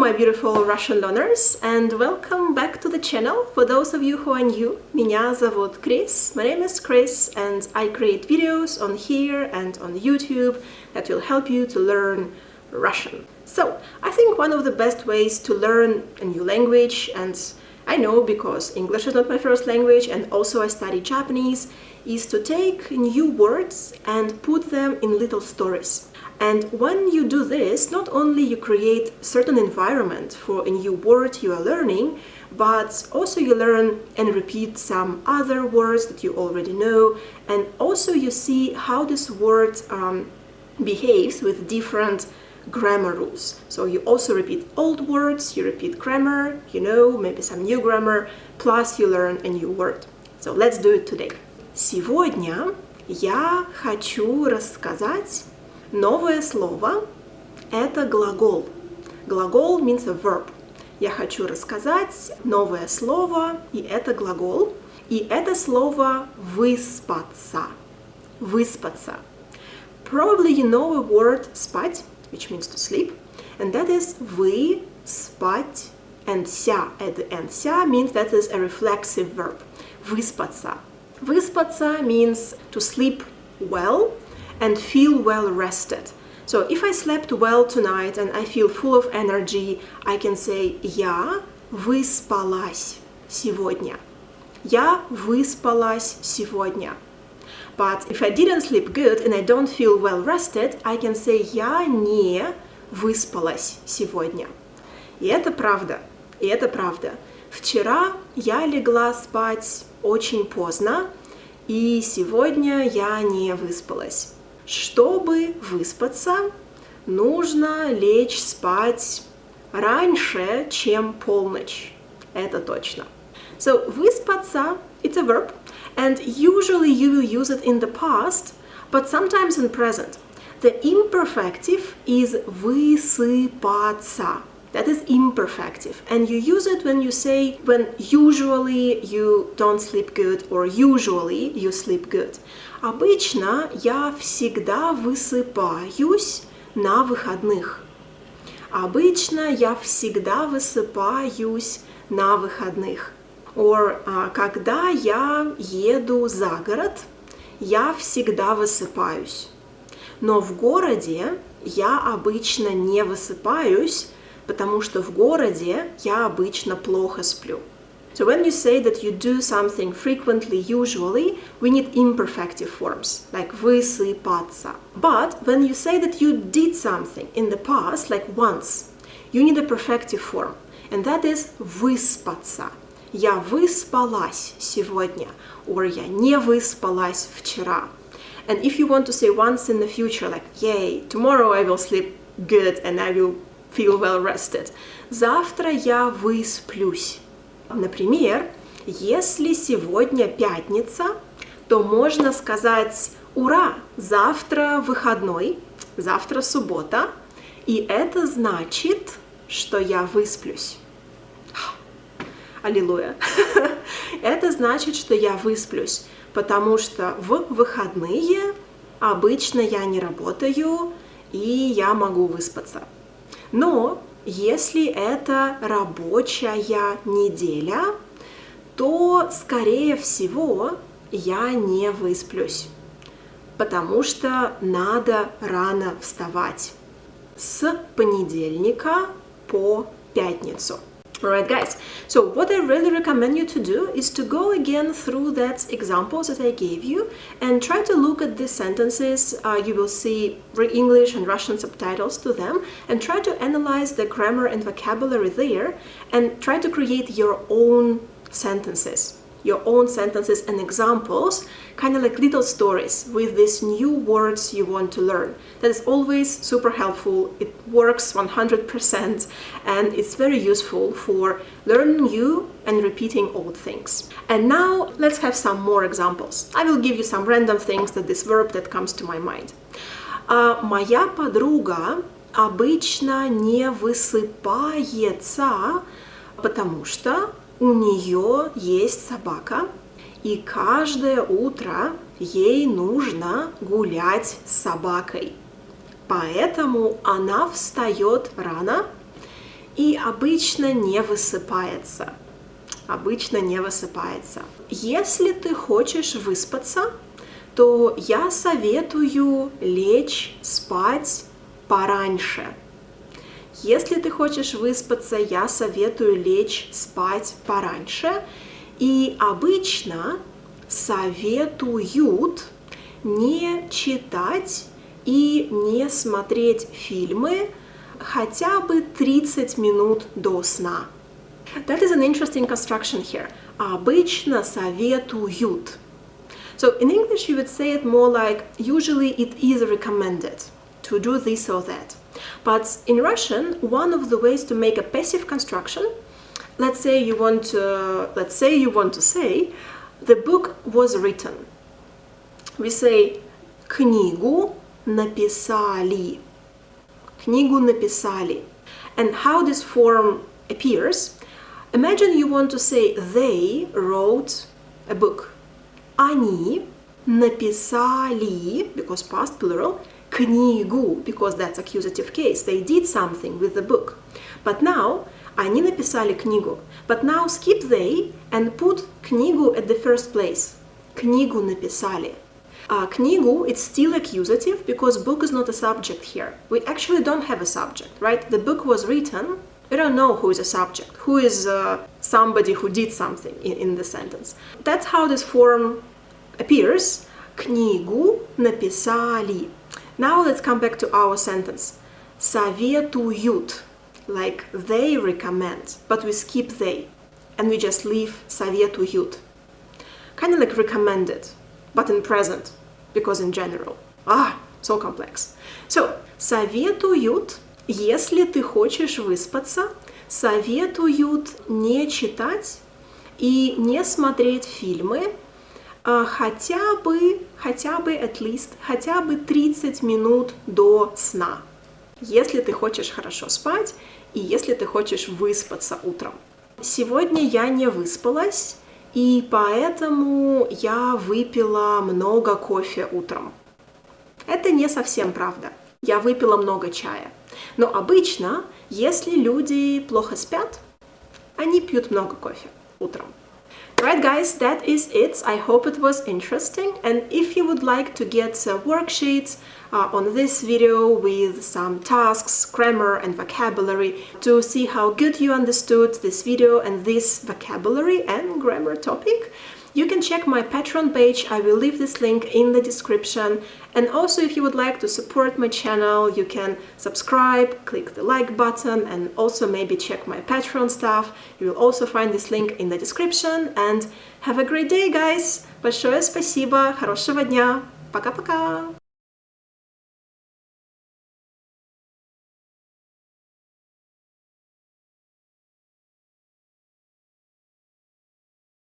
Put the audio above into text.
my beautiful Russian learners, and welcome back to the channel. For those of you who are new, меня зовут Chris. My name is Chris, and I create videos on here and on YouTube that will help you to learn Russian. So, I think one of the best ways to learn a new language, and I know because English is not my first language and also I study Japanese, is to take new words and put them in little stories. And when you do this, not only you create a certain environment for a new word you are learning, but also you learn and repeat some other words that you already know, and also you see how this word behaves with different grammar rules. So you also repeat old words, you repeat grammar, you know, maybe some new grammar, plus you learn a new word. So let's do it today. Сегодня я хочу рассказать новое слово. Это глагол. Глагол means a verb. Я хочу рассказать новое слово, и это глагол. И это слово выспаться. Выспаться. Probably you know a word спать, which means to sleep, and that is вы, спать, and ся at the end. Ся means that is a reflexive verb. Выспаться. Выспаться means to sleep well and feel well rested. So if I slept well tonight and I feel full of energy, I can say я выспалась сегодня. Я выспалась сегодня. But if I didn't sleep good and I don't feel well rested, I can say я не выспалась сегодня. И это правда. И это правда. Вчера я легла спать очень поздно, и сегодня я не выспалась. Чтобы выспаться, нужно лечь спать раньше, чем полночь. Это точно. So, выспаться, it's a verb, and usually you will use it in the past, but sometimes in present. The imperfective is высыпаться. That is imperfective, and you use it when you say when usually you don't sleep good or usually you sleep good. Обычно я всегда высыпаюсь на выходных. Обычно я всегда высыпаюсь на выходных. Or когда я еду за город, я всегда высыпаюсь. Но в городе я обычно не высыпаюсь, потому что в городе я обычно плохо сплю. So when you say that you do something frequently, usually, we need imperfective forms, like высыпаться. But when you say that you did something in the past, like once, you need a perfective form, and that is выспаться. Я выспалась сегодня, or я не выспалась вчера. And if you want to say once in the future, like, yay, tomorrow I will sleep good and I will feel well rested. Завтра я высплюсь. Например, если сегодня пятница, то можно сказать «Ура! Завтра выходной, завтра суббота, и это значит, что я высплюсь». Аллилуйя! Это значит, что я высплюсь, потому что в выходные обычно я не работаю, и я могу выспаться. Но если это рабочая неделя, то, скорее всего, я не высплюсь, потому что надо рано вставать с понедельника по пятницу. Alright guys, so what I really recommend you to do is to go again through that examples that I gave you and try to look at these sentences. You will see English and Russian subtitles to them and try to analyze the grammar and vocabulary there and try to create your own sentences and examples, kind of like little stories with these new words you want to learn. That is always super helpful. It works 100% and it's very useful for learning new and repeating old things. And now let's have some more examples. I will give you some random things that this verb that comes to my mind. Моя подруга обычно не высыпается, потому что у нее есть собака, и каждое утро ей нужно гулять с собакой. Поэтому она встает рано и обычно не высыпается. Обычно не высыпается. Если ты хочешь выспаться, то я советую лечь спать пораньше. Если ты хочешь выспаться, я советую лечь спать пораньше. И обычно советуют не читать и не смотреть фильмы хотя бы 30 минут до сна. That is an interesting construction here. Обычно советуют. So in English you would say it more like usually it is recommended to do this or that. But in Russian, one of the ways to make a passive construction, let's say you want to say the book was written. We say книгу написали. Книгу написали. And how this form appears, imagine you want to say they wrote a book. Они написали, because past plural, книгу, because that's accusative case. They did something with the book. But now, они написали книгу. But now skip they and put книгу at the first place. Книгу написали. Книгу, it's still accusative because book is not a subject here. We actually don't have a subject, right? The book was written. We don't know who is a subject, who is somebody who did something in the sentence. That's how this form appears. Книгу написали. Now let's come back to our sentence. Советуют, like they recommend, but we skip they, and we just leave советуют. Kind of like recommended, but in present, because in general. So complex. So, советуют, если ты хочешь выспаться, советуют не читать и не смотреть фильмы, хотя бы 30 минут до сна. Если ты хочешь хорошо спать и если ты хочешь выспаться утром. Сегодня я не выспалась, и поэтому я выпила много кофе утром. Это не совсем правда. Я выпила много чая. Но обычно, если люди плохо спят, они пьют много кофе утром. Right, guys, that is it. I hope it was interesting. And if you would like to get worksheets on this video with some tasks, grammar and vocabulary to see how good you understood this video and this vocabulary and grammar topic, you can check my Patreon page. I will leave this link in the description. And also, if you would like to support my channel, you can subscribe, click the like button, and also maybe check my Patreon stuff. You will also find this link in the description. And have a great day, guys! Большое спасибо, хорошего дня! Пока-пока!